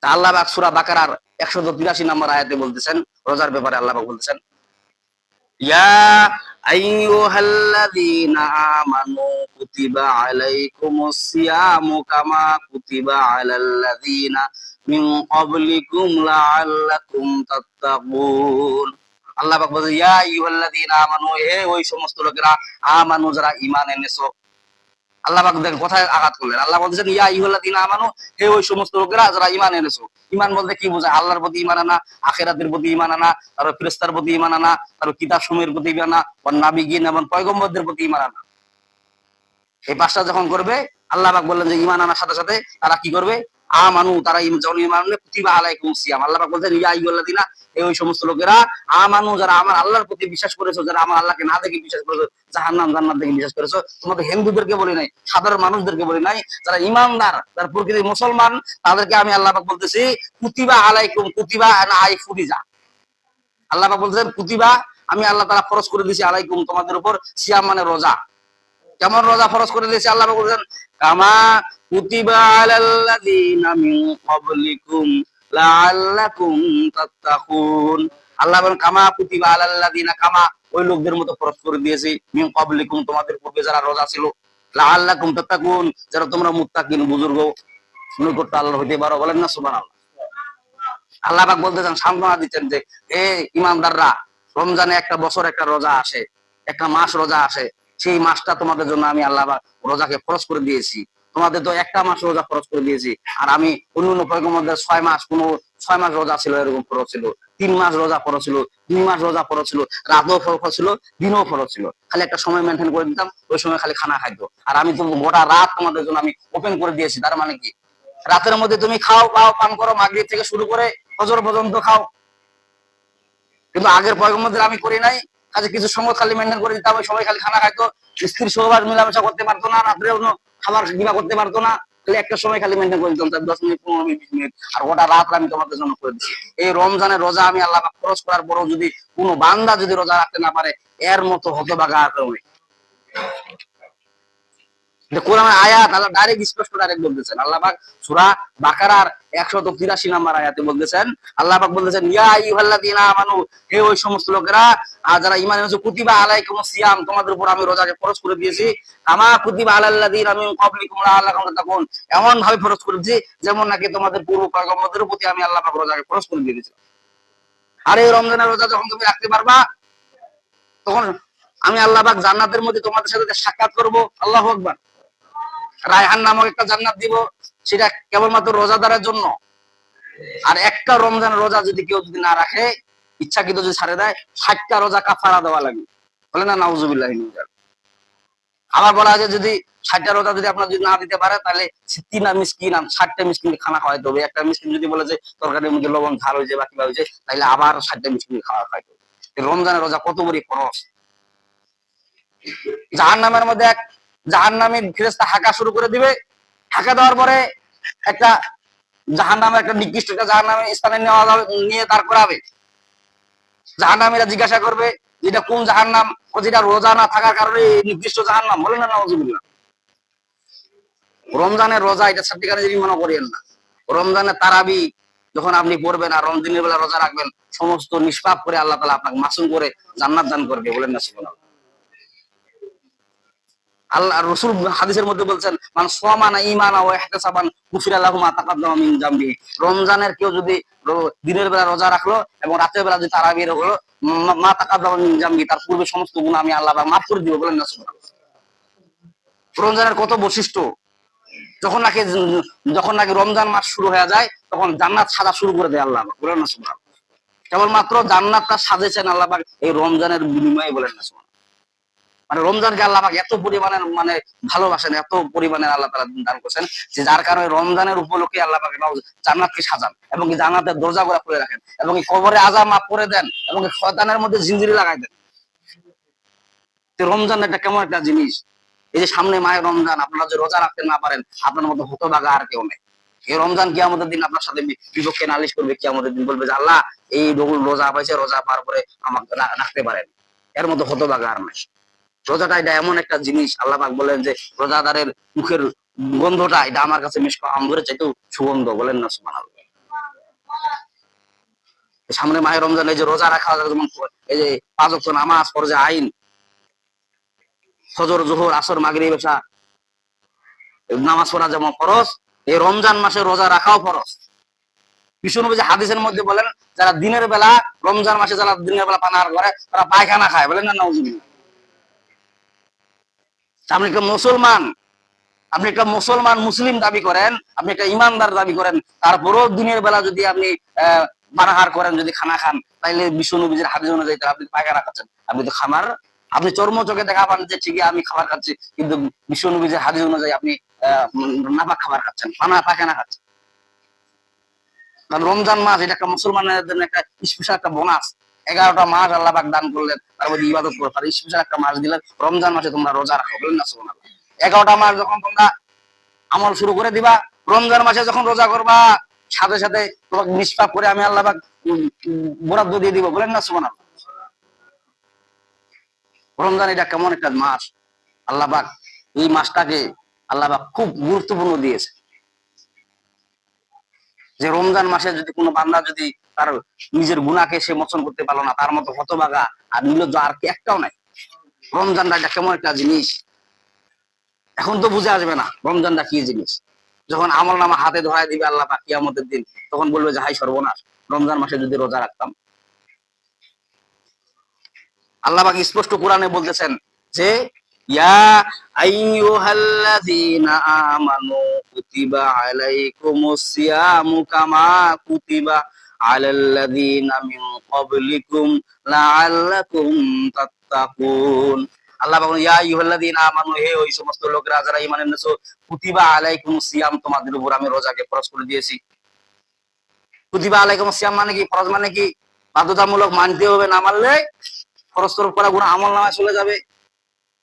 আল্লাহ পাক সূরা বাকারার 183 নম্বর আয়াতে বলতেছেন, রোজার ব্যাপারে আল্লাহ পাক বলতেছেন, ইয়া আইয়ুহাল্লাযীনা আমানু কুতিবা আলাইকুমুস সিয়ামু কামা কুতিবা আলাল্লাযীনা মিন ক্বাবলিকুম লাআল্লাকুম তাত্তাকুন। আল্লাহ পাক বলেন, ইয়া আইয়ুহাল্লাযীনা আমানু, হে ওই সমস্ত লোকেরা, আমানু যারা ঈমান এনেছো। আল্লাহ পাক দেখেন কোথায় আঘাত করলেন। আল্লাহ বলছেন, ইয়া আইয়ুহাল্লাযীনা আমানু, হে ওই সমস্ত লোকেরা যারা ঈমান এনেছো। ঈমান বলতে কি বোঝায়? আল্লাহর প্রতি ঈমান আনা, আখিরাতের প্রতি ঈমান আনা, তারপর ফেরেশতার প্রতি ঈমান আনা, তারপর কিতাব সমূহের প্রতি ঈমান আনা, ওয়ান নাবিয়্যিন এবং পয়গম্বরদের প্রতি ঈমান আনা। এই পাঁচটা যখন করবে, আল্লাহ পাক বললেন যে ঈমান আনার সাথে সাথে তারা কি করবে? আমানু, তারা যখন ঈমান আনবে, কুতিবা আলাইকুমুস সিয়াম। আল্লাহ পাক বলছেন, ইয়া আইয়ুহাল্লাযীনা, এই ওই সমস্ত লোকেরা, আমানু, যারা আমার আল্লাহর প্রতি বিশ্বাস করেছো, যারা আমার আল্লাহকে না দেখে বিশ্বাস করেছো, জাহান্নাম জান্নাত দেখে বিশ্বাস করেছো। তোমাদের হিন্দুদেরকে বলি নাই, সাধারণ মানুষদেরকে বলি নাই, যারা ঈমানদার, যারা প্রকৃতির মুসলমান, তাদেরকে আমি আল্লাহ পাক বলতেছি, কুতিবা আলাইকুম, কুতিবা না আই ফুরিজা। আল্লাহ পাক বলতেছেন, কুতিবা, আমি আল্লাহ তাআলা ফরজ করে দিয়েছি, আলাইকুম, তোমাদের উপর, সিয়াম মানে রোজা। কেমন রোজা ফরজ করে দিয়েছে? আল্লাহ বলছেন, কামা কুতিবা আলাল্লাযীনা মিন ক্বাবলিকুম লাআল্লাকুম তাত্তাকুন। আল্লাহ বলেন, কামা কুতিবা আলাল্লাযীনা, কামা ওই লোকদের মতো ফরজ করে দিয়েছি, মিন ক্বাবলিকুম, তোমাদের পূর্বে যারা রোজা ছিল, লাআল্লাকুম তাত্তাকুন, যারা তোমরা মুত্তাকিন, বুজুর্গ, নৈকট্য আল্লাহর হইতে পারো। বলেন না সুবহানাল্লাহ। আল্লাহ পাক বলতেছেন, সান্ত্বনা দিচ্ছেন যে, হে ঈমানদাররা, রমজানে একটা বছর একটা রোজা আসে, একটা মাস রোজা আসে। সেই মাসটা তোমাদের জন্য আমি আল্লাহ পাক রোজাকে ফরজ করে দিয়েছি। তোমাদের তো একটা মাস রোজা ফরজ করে দিয়েছি, আর আমি অন্য পয়গম্বরদের 6 মাস, কোনো 6 মাস রোজা ছিল, এরকম ফরজ ছিল। 3 মাস রোজা ফরজ ছিল, 2 মাস রোজা ফরজ ছিল, রাতও ফরজ ছিল, দিনও ফরজ ছিল। খালি একটা সময় মেনটেন করে দিতাম, ওই সময় খালি খানা খাইতো। আর আমি তো গোটা রাত তোমাদের জন্য আমি ওপেন করে দিয়েছি। তার মানে কি? রাতের মধ্যে তুমি খাও, পাও, পান করো, মাগরিব থেকে শুরু করে ফজর পর্যন্ত খাও। কিন্তু আগের পয়গম্বরদের আমি করি নাই। কাজে কিছু সময় খালি মেনটেন করে দিতাম, ওই সময় খালি খানা খাইতো, স্ত্রীর সহবাস মিলামেশা করতে পারতো না, রাত্রে অন্য খাবার গিলা করতে পারতো না। খালি একটা সময় খালি মেনটেন করে দিতাম, 10 মিনিট, 15 মিনিট, 20 মিনিট, আর গোটা রাত আমি তোমাদের জন্য করে দিচ্ছি। এই রমজানের রোজা আমি আল্লাহ পাক ফরজ করার পরেও যদি কোনো বান্দা যদি রোজা রাখতে না পারে, এর মতো হতভাগা আর কেউ নেই। কোরআনের আয়াত আল্লাহ ডাইরেক্ট স্পষ্ট ডাইরেক্ট বলতেছেন। আল্লাহ পাক সূরা বাকারার 183 নম্বর আয়াতে বলতেছেন, আল্লাহ পাক বলতেছেন, ইয়া আইয়ুহাল্লাযীনা আমানু, হে ওই সমস্ত লোকেরা যারা ঈমান এনেছো, কুতিবা আলাইকুমুস সিয়াম, তোমাদের উপর আমি রোজাকে ফরজ করে দিয়েছি, কামা কুতিবা আলাল্লাযীনা মিন ক্বাবলিকুম লাআল্লাকুম তাত্তাকুন, এমন ভাবে ফরজ করে দিয়েছি যেমন নাকি তোমাদের পূর্ব পয়গম্বরদের প্রতি আমি আল্লাহ পাক রোজাকে ফরজ করে দিয়েছিলাম। আর এই রমজানের রোজা যখন তুমি রাখতে পারবা, তখন আমি আল্লাহ পাক জান্নাতের মধ্যে তোমাদের সাথে সাক্ষাৎ করব। আল্লাহু আকবার। রায়হান নামক একটা জান্নাত দিব, সেটা কেবলমাত্র রোজাদারের জন্য। আর একটা রমজান রোজা যদি কেউ যদি না রাখে, ইচ্ছাকৃত যদি ছাড়ে দেয়, 60টা রোজা কাফারা দেওয়া লাগবে। বলে না নাউজুবিল্লাহি মিন যালিক। আবার বলা হয় যে যদি 60টা রোজা যদি আপনার যদি না দিতে পারে, তাহলে 60টা মিসকিন, 60টা মিসকিনকে খানা খাওয়াইতে হবে। একটা মিসকিন যদি বলে যে তরকারির মধ্যে লবণ ঝাল হয়েছে বা কিবা হয়েছে, তাহলে আবার 60টা মিসকিনকে খাওয়া খাইতে হবে। রমজানের রোজা কত বড় খরচ। জাহান্নামের মধ্যে এক জাহান্নামী ফেরেশতা হাঁকা শুরু করে দিবে। হাঁকা দেওয়ার পরে একটা জাহান্নামের একটা নির্দিষ্ট একটা জাহান্নামের স্থানে নেওয়া যাবে, নিয়ে দাঁড় করাবে। জাহান্নামীরা জিজ্ঞাসা করবে, যেটা কোন জাহান্নাম? ও যেটা রোজা না থাকার কারণে নির্দিষ্ট জাহান্নাম। বলে না নাউজুবিল্লাহ। রমজানের রোজা এটা সত্যিকারের জিনিস মনে করিয়েন না। রমজানের তারাবি যখন আপনি পড়বেন আর রমজানের বেলা রোজা রাখবেন, সমস্ত নিষ্পাপ করে আল্লাহ তাআলা আপনাকে মাসুম করে জান্নাত দান করবে। বলেন না সুবহানাল্লাহ। আল্লাহ রাসূল হাদিসের মধ্যে বলছেন, মান সামানা ঈমানা ওয়া ইহতিসাবান গুফিরা লাহু মা তাকাদ্দামা মিন যামবি। রমজানের কেউ যদি দিনের বেলা রোজা রাখলো এবং রাতের বেলা যদি তারাবি হলো, মা তাকাদ্দামা মিন যামবি, তার পূর্বে সমস্ত গুনাহ আমি আল্লাহ পাক মাফ করে দিব। বলেন না সুবহানাল্লাহ। রমজানের কত বৈশিষ্ট্য। যখন নাকি রমজান মাস শুরু হয়ে যায়, তখন জান্নাত সাজা শুরু করে দেয় আল্লাহ পাক। বলেন না সুবহানাল্লাহ। কেবলমাত্র জান্নাতটা সাজেছেন আল্লাহ পাক এই রমজানের বিনিময়ে। বলেন না সুবহানাল্লাহ। মানে রমজানকে আল্লাহ পাক এত পরিমাণের মানে ভালোবাসেন, এত পরিমাণের আল্লাহ তাআলা দান করেছেন, যে যার কারণে রমজানের উপলক্ষে আল্লাহ পাক জান্নাতকে সাজান এবং কি জান্নাতের দরজাগুলো খুলে রাখেন এবং কি কবরে আযাব মাফ করে দেন এবং কি শয়তানের মধ্যে জিনজিরি লাগাই দেন। তো রমজান একটা কেমন একটা জিনিস। এই যে সামনে মায়ের রমজান, আপনারা যে রোজা রাখতে না পারেন, আপনার মতো হতভাগা আর কেউ নেই। এই রমজান কিয়ামতের দিন আপনার সাথে বিপক্ষে নালিশ করবে। কিয়ামতের দিন বলবে যে আল্লাহ এই রোজা পাইছে, রোজা পার করে আমাকে রাখতে পারেন। এর মতো হতভাগা আর নাই। রোজাটা এটা এমন একটা জিনিস, আল্লাহ পাক বলেন যে রোজাদারের মুখের গন্ধটা এটা আমার কাছে মিশকা আম্বরের চাইতেও সুগন্ধ। বলেন না সুবহানাল্লাহ। সামনে মাহে রমজান, এই যে রোজা রাখা, যেমন এই যে 5 ওয়াক্ত নামাজ ফরজে আইন, ফজর জোহর আসর মাগরিব এশা নামাজ পড়া যেমন ফরজ, এই রমজান মাসে রোজা রাখাও ফরজ। বিষ্ণু নবী হাদিসের মধ্যে বলেন, যারা দিনের বেলা রমজান মাসে যারা দিনের বেলা পানাহার করে তারা পায়খানা খায়, বলেন না নাউজুবিল্লাহ। আপনি একটা মুসলমান, আপনি একটা মুসলমান মুসলিম দাবি করেন, আপনি একটা ইমানদার দাবি করেন, তারপরেও দিনের বেলা যদি আপনি পানাহার করেন, যদি খানা খান, তাইলে বিষ্ণু নবীর হাদিস অনুযায়ী আপনি পায়খানা খাচ্ছেন। আপনি তো খামার, আপনি চর্ম চোখে দেখা পান যে ঠিকই আমি খাবার খাচ্ছি, কিন্তু বিষ্ণু নবীর হাদিস অনুযায়ী আপনি নাপাক খাবার খাচ্ছেন, পায়খানা খাচ্ছেন। কারণ রমজান মাস এটা একটা মুসলমানের জন্য একটা স্পেশাল একটা বোনাস। 11টা মাস আল্লাহ পাক দান করলেন, তার মধ্যে ইবাদত করো, তার স্পেশাল একটা মাস দিলেন রমজান মাসে, তোমরা রোজা রাখো, বলেন না সুবহানাল্লাহ। 11টা মাস যখন তোমরা আমল শুরু করে দিবা, রমজান মাসে যখন রোজা করবা, সাথে সাথে তোমাকে নিষ্পাপ করে আমি আল্লাহ পাক বরাদ্দ দিয়ে দিব, বলেন না সুবহানাল্লাহ। রমজান এটা কেমন একটা মাস, আল্লাহ পাক এই মাসটাকে আল্লাহ পাক খুব গুরুত্বপূর্ণ দিয়েছে। যে রমজান মাসে যদি কোনো বান্দা যদি তার নিজের গুনাহকে সে মোচন করতে পারলো না, তার মতো হতভাগা আর নির্লজ্জ আর কি একটাও নাই। রমজানটা এটা কেমন একটা জিনিস, এখন তো বুঝে আসবে না রমজানটা কি জিনিস। যখন আমল নামা হাতে ধরায় দিবে আল্লাহ পাক কিয়ামতের দিন, তখন বলবে যে হাই সর্বনাশ, রমজান মাসে যদি রোজা রাখতাম। আল্লাহ পাক স্পষ্ট কোরআনে বলতেছেন যে ইয়া আইয়ুহাল্লাযীনা আমানু কুতিবা আলাইকুমুস সিয়ামু কামা কুতিবা আলাল্লাযীনা মিন ক্বাবলিকুম লাআল্লাকুম তাত্তাকুন। আল্লাহ বলেন ইয়া আইয়ুহাল্লাযীনা আমানু, হে ওই সমস্ত লোকেরা যারা ঈমান এনেছো, কুতিবা আলাইকুমুস সিয়াম, তোমাদের উপর আমি রোজাকে ফরজ করে দিয়েছি। কুতিবা আলাইকুমুস সিয়াম মানে কি? ফরজ মানে কি? বাধ্যতামূলক মানতে হবে, না মানলে ফরজ তরফ করা গুনাহ আমল নামায় চলে যাবে।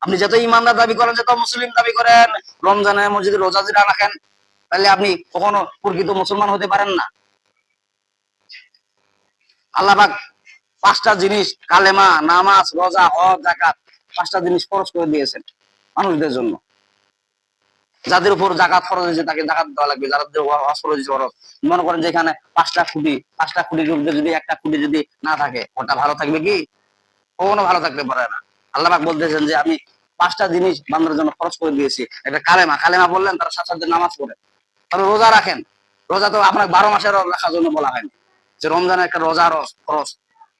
আপনি যত ইমানদার দাবি করেন, যত মুসলিম দাবি করেন, রমজানের মসজিদে রোজা যদি রাখেন, তাহলে আপনি কখনো প্রকৃত মুসলমান হতে পারেন না। আল্লাহ পাক 5টা জিনিস, কালেমা, নামাজ, রোজা, হজ, যাকাত, 5টা জিনিস ফরজ করে দিয়েছেন মানুষদের জন্য। যাদের উপর যাকাত ফরজ হয়েছে তাকে যাকাত দেওয়া লাগবে, যাদের হজ ফরজ হয়েছে ফরজ। মনে করেন যে এখানে 5টা খুঁটির মধ্যে যদি একটা খুঁটি যদি না থাকে, ওটা ভালো থাকবে কি? কখনো ভালো থাকতে পারে না। আল্লাহ পাক বলতেছেন যে আমি 5টা জিনিস বান্দার জন্য খরচ করে দিয়েছি। একটা কালেমা বললেন, তার সাথে সাথে নামাজ পড়েন, তারপর রোজা রাখেন। রোজা তো আপনার 12 মাসের রাখার জন্য বলা হয়নি, যে রমজানের একটা রোজা খরচ।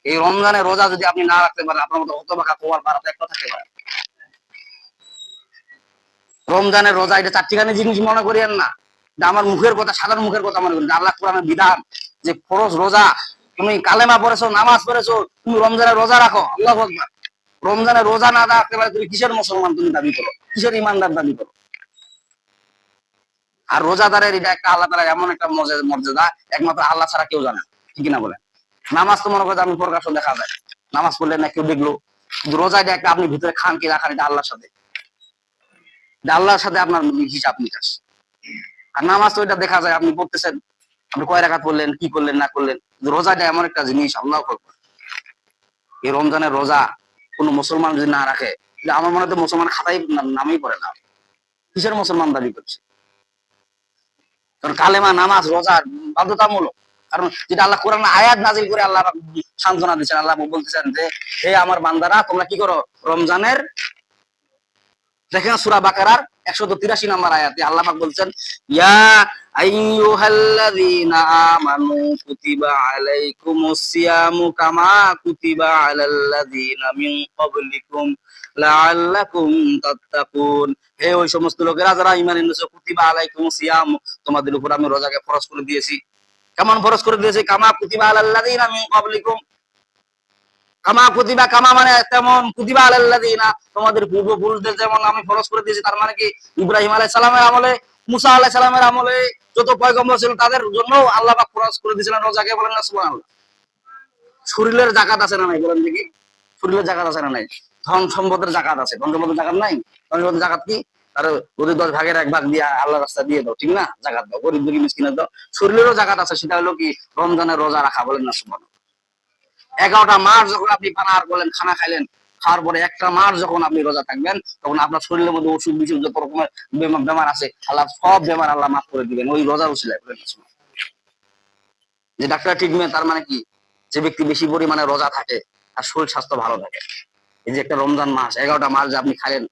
এই রমজানের রোজা যদি আপনি না রাখতে পারেন, আপনার মতো হতভাগা কোয়ার পাড়াতে একটা থাকতে পারে। রমজানের রোজা এটা চারটিখানি জিনিস মনে করিয়েন না, আমার মুখের কথা, সাধারণ মুখের কথা মনে করেন। আল্লাহ কোরআনের বিধান যে ফরজ রোজা, তুমি কালেমা পড়েছো, নামাজ পড়েছো, তুমি রমজানের রোজা রাখো, আল্লাহু আকবার। রমজানের রোজা না রাখতে পারে, তুমি কিসের মুসলমান তুমি দাবি করো, কিসের ইমানদার দাবি করো? আর রোজাদারের এটা একটা আল্লাহ তাআলার এমন একটা মর্যাদা, একমাত্র আল্লাহ ছাড়া কেউ জানে, ঠিক না বলেন? নামাজ তো মনে করেন আপনি প্রকাশ্য দেখা যায়, নামাজ পড়লে না কেউ দেখলো, কিন্তু রোজা এটা একটা আপনি ভিতরে খান কি না খান, এটা আল্লাহর সাথে, এটা আল্লাহর সাথে আপনার হিসাব নিকাশ। আর নামাজ তো এটা দেখা যায়, আপনি পড়তেছেন, আপনি কয় রাকাত পড়লেন, কি করলেন না করলেন। রোজাটা এমন একটা জিনিস, আল্লাহু আকবার। এই রমজানের রোজা কোন মুসলমান যদি না রাখে, আমার মনে হয় মুসলমান খাতাই নামেই পড়ে না, কিসের মুসলমান দাবি করছে? কারণ কালেমা, নামাজ, রোজা বাধ্যতামূলক। কারণ যেটা আল্লাহ কোরআন আয়াত নাজিল করে আল্লাহ সান্ত্বনা দিচ্ছেন, আল্লাহ বলতেছেন যে হে আমার বান্দারা, তোমরা কি করো, রমজানের, দেখেন সূরা বাকারার 183 নম্বর আয়াতে আল্লাহ পাক বলছেন ইয়া আইয়ুহাল্লাযীনা আমানু কুতিবা আলাইকুমুস সিয়ামু কামা কুতিবা আলাল্লাযীনা মিন ক্বাবলিকুম লাআল্লাকুম তাত্তাকুন। হে ওই সমস্ত লোকেরা যারা ঈমান এনেছো, কুতিবা আলাইকুমুস সিয়াম, তোমাদের উপর আমি রোজাকে ফরজ করে দিয়েছি। কেমন ফরজ করে দিয়েছি? কামা কুতিবা আলাল্লাযীনা মিন ক্বাবলিকুম, কামা কুতিবা, কামা মানে তেমন, কুতিবা আলাল্লাযীনা, তোমাদের পূর্বপুরুষদের যেমন আমি ফরজ করে দিয়েছি। তার মানে কি ইব্রাহিম আলাইহিস সালামের আমলে, মুসা আলাইহিস সালামের আমলে যত পয়গম্বর ছিল তাদের জন্য আল্লাহ পাক ফরজ করে দিয়েছিলেন রোজাকে, বলেন না সুবহানাল্লাহ। শরীরের যাকাত আছে না নাই, বলেন দেখি? শরীরের যাকাত আছে না নাই? ধন সম্পদের যাকাত আছে, ধন সম্পদের যাকাত নাই? ধন সম্পদের যাকাত কি? আর ওদের 10 ভাগের 1 ভাগ দিয়ে আল্লাহর রাস্তায় দিয়ে দাও, ঠিক না? যাকাত দাও, গরিব দুঃখী মিসকিনের দাও। শরীরেরও যাকাত আছে, সেটা হলো কি রমজানের রোজা রাখা, বলেন না সুবহানাল্লাহ। 11টা মাস যখন আপনি পানাহার করলেন, খানা খাইলেন, খাওয়ার পরে একটা মাস যখন আপনি রোজা থাকবেন, তখন আপনার শরীরের মধ্যে অসুখ বিসুখ যত রকমের বেমার আছে, আল্লাহ সব বেমার আল্লাহ মাফ করে দিবেন ওই রোজার উসিলায়, বলেন না সুবহানাল্লাহ। যে ডাক্তার ট্রিটমেন্ট, তার মানে কি যে ব্যক্তি বেশি পরিমাণে রোজা থাকে আর শরীর স্বাস্থ্য ভালো থাকে। এই যে একটা রমজান মাস, 11টা মাস যে আপনি খালেন,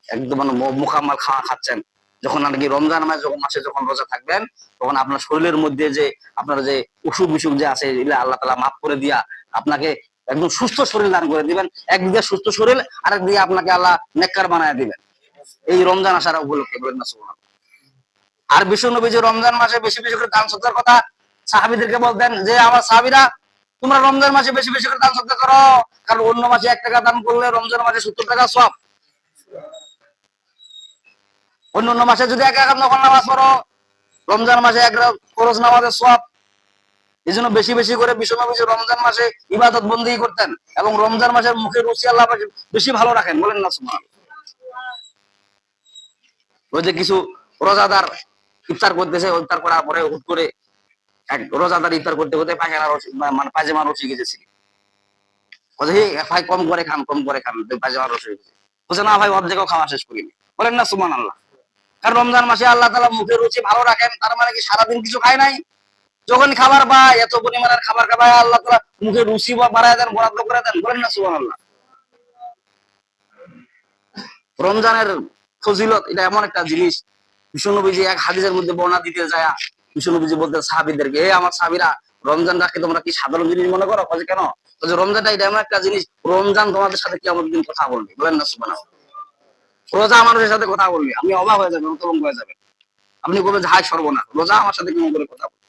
একদম মানে মোকাম্মাল খাওয়া খাচ্ছেন, যখন নাকি রমজান মাসে যখন রোজা থাকবেন, তখন আপনার শরীরের মধ্যে যে আপনার যে অসুখ বিসুখ যে আছে, এগুলো আল্লাহ তাআলা মাফ করে দিয়া আপনাকে একদম সুস্থ শরীর দান করে দিবেন। একদিকে সুস্থ শরীর, আরেক দিকে আপনাকে আল্লাহ নেককার বানায় দিবেন এই রমজান আসার উপলক্ষে। বলেন না সুবহানাল্লাহ। আর বিশ্বনবী যে রমজান মাসে বেশি বেশি করে দান সদকার কথা সাহাবীদেরকে বলতেন, যে আমার সাহাবীরা তোমরা রমজান মাসে বেশি বেশি করে দান সদকা করো, কারণ অন্য মাসে 1 টাকা দান করলে রমজান মাসে 70 টাকা সওয়াব। অন্য মাসে যদি 1 রাকাত নফল নামাজ পড়ো, রমজান মাসে 1 রাকাত ফরজ নামাজের সওয়াব। এই জন্য বেশি বেশি করে বিশ্বনবী যে রমজান মাসে ইবাদত বন্দেগী করতেন, এবং রমজান মাসের মুখের রুচি আল্লাহ বেশি ভালো রাখেন। বলেন না সুবহানাল্লাহ। ওই যে কিছু রোজাদার ইফতার করতেছে, ইফতার করার পরে হুট করে এক রোজাদার ইফতার করতে করতে পায়খানা মানে পায়জামা রসি গেছে। ভাই কম করে খান, কম করে খান, পায়জামা রসি গেছে। বলছে না ভাই, অর্ধেকও খাওয়া শেষ করিনি। বলেন না সুবহানাল্লাহ। কারণ রমজান মাসে আল্লাহ তাআলা মুখের রুচি ভালো রাখেন, তার মানে কি সারাদিন কিছু খায় নাই? যখন খাবার পায়, এত পরিমাণের খাবার খাবায় আল্লাহ তাআলা মুখের রুচি বাড়ায় দেন, বরাদ্দ করে দেন। বলেন না সুবহানাল্লাহ। রমজানের ফজিলত এটা এমন একটা জিনিস, বিশ্বনবীজি এক হাদিসের মধ্যে বর্ণনা দিতে যায়, বিশ্বনবীজি বলতেন সাহাবীদেরকে, হে আমার সাহাবীরা, রমজানটাকে তোমরা কি সাধারণ জিনিস মনে করো? কাজে কেন? বলছে রমজানটা এটা এমন একটা জিনিস, রমজান তোমাদের সাথে কিয়ামতের দিন কথা বলবে। বলেন না সুবহানাল্লাহ। রোজা মানুষের সাথে কথা বলবে, আপনি অবাক হয়ে যাবেন, হতভম্ব হয়ে যাবেন। আপনি বলবেন যে হায় সর্বনাশ, রোজা আমার সাথে কেমন করে কথা বলবে?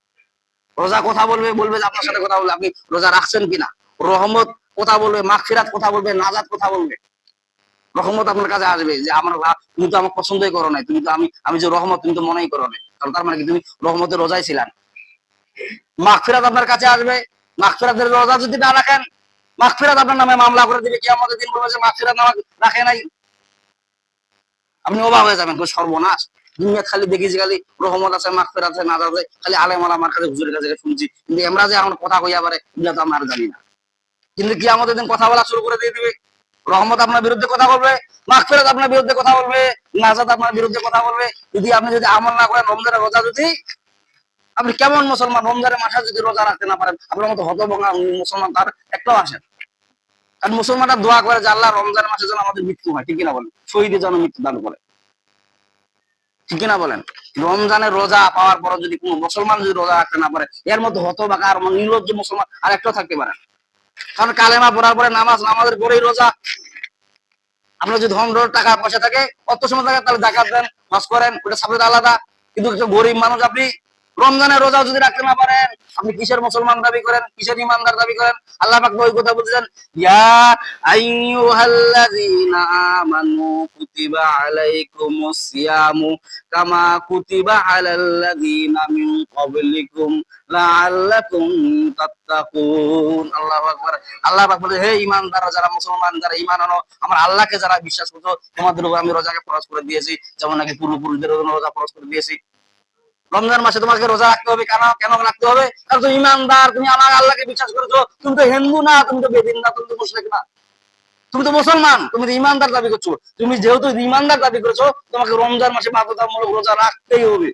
রোজা কথা বলবে, বলবে যে আপনার সাথে কথা বলবে, আপনি রোজা রাখছেন কিনা। রহমত কথা বলবে, মাগফিরাত কথা বলবে, নাজাত কথা বলবে। রহমত আপনার কাছে আসবে যে আমার তুমি তো আমাকে পছন্দই করো নাই, তুমি তো আমি যে রহমত তুমি তো মনেই করো নাই, কারণ তার মানে কি তুমি রহমতের রোজায় ছিলেন। মাগফিরাত আপনার কাছে আসবে, মাগফিরাতের রোজা যদি না রাখেন, মাগফিরাত আপনার নামে মামলা করে দিবে, কিয়ামতের দিন বলবে যে মাগফিরাত নামাজ রাখে নাই। আপনি অবাক হয়ে যাবেন, সর্বনাশ, দুনিয়া খালি দেখি যে খালি রহমত আছে, মাগফিরাত আছে, নাজাত আছে, খালি আলেম ওলামার কাছে হুজুরের কাছে শুনছি, কিন্তু আমরা যে এখন কথা কইয়া পারে এগুলা তো আমরা আর জানি না। কিন্তু কিয়ামতের দিন কথা বলা শুরু করে দিয়ে দিবে, রহমত আপনার বিরুদ্ধে কথা বলবে, মাগফিরাত আপনার বিরুদ্ধে কথা বলবে, নাজাত আপনার বিরুদ্ধে কথা বলবে। আপনি যদি আমল না করেন, রমজানের রোজা যদি আপনি কেমন মুসলমান, রমজানের মাসে যদি রোজা রাখতে না পারেন, আপনার মতো হতভঙ্গা মুসলমান তার একটাও আসেন। কারণ মুসলমানরা দোয়া করে যে আল্লাহ রমজানের মাসে যেন আমাদের মৃত্যু হয়, ঠিক কিনা বলেন? শহীদের যেন মৃত্যু দান করে, ঠিক কিনা বলেন? রমজানের রোজা পাওয়ার পর যদি কোনো মুসলমান যদি রোজা রাখতে না পারে, এর মতো হতভাগা আর নির্লজ্জ মুসলমান আর একটাও থাকতে পারে। কারণ কালেমা পড়ার পরে নামাজের পরেই রোজা। আপনার যদি ধন টাকা পয়সা থাকে, অত সময় থাকে, তাহলে জাকাত দেন, হজ করেন, ওটা সাবজেক্ট আলাদা। কিন্তু গরিব মানুষ, আপনি রমজানের রোজা যদি রাখতে না পারেন, আপনি কিসের মুসলমান দাবি করেন, কিসের ইমানদার দাবি করেন? আল্লাহ পাক ওই কথা বলছেন, ইয়া আইয়ুহাল্লাযীনা আমানু কুতিবা আলাইকুমুস সিয়ামু কামা কুতিবা আলাল্লাযীনা মিন ক্বাবলিকুম লাআল্লাকুম তাত্তাকুন। আল্লাহু আকবার। আল্লাহ পাক বলে, হে ঈমানদাররা, যারা মুসলমান, যারা ঈমান আনো, আমার আল্লাহকে যারা বিশ্বাস করছো, তোমাদের উপর আমি রোজাকে ফরজ করে দিয়েছি, যেমন নাকি পূর্বপুরুষদের রোজা ফরজ করে দিয়েছি। রমজান মাসে তোমাকে রোজা রাখতে হবে। কেন কেন রাখতে হবে? কারণ তুমি ঈমানদার, তুমি আমার আল্লাহকে বিশ্বাস করেছো। তুমি তো হিন্দু না, তুমি তো বেদিন না, তুমি তো মুশরিক না, তুমি তো মুসলমান, তুমি তো ঈমানদার দাবি করছো। তুমি যেহেতু ঈমানদার দাবি করেছো, তোমাকে রমজান মাসে বাধ্যতামূলক রোজা রাখতেই হবে।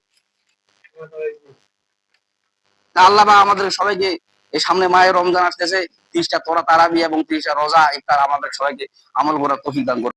আল্লাহ বা আমাদের সবাইকে, এই সামনে মায়ের রমজান আসতেছে, 30টা তোরা তারাবি এবং 30টা রোজা ইফতার আমাদের সবাইকে আমল করার তৌফিক দান করুন।